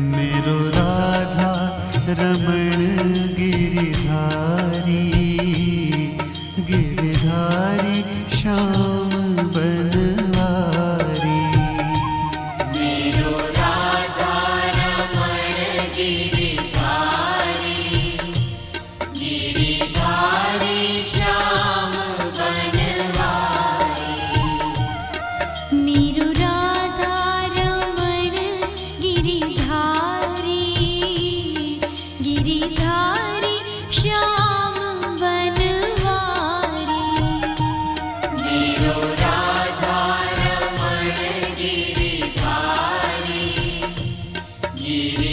मेरो राधा रमण गिरिधारी, गिरिधारी श्याम बनवारी। मेरो राधा रमण गिरिधारी, गिरिधारी श्याम बनवारी। मेरो राधा रमण गिरिधारी, गिरिधारी श्याम बनवारी। मेरो राधा रमण गिरिधारी, गिरि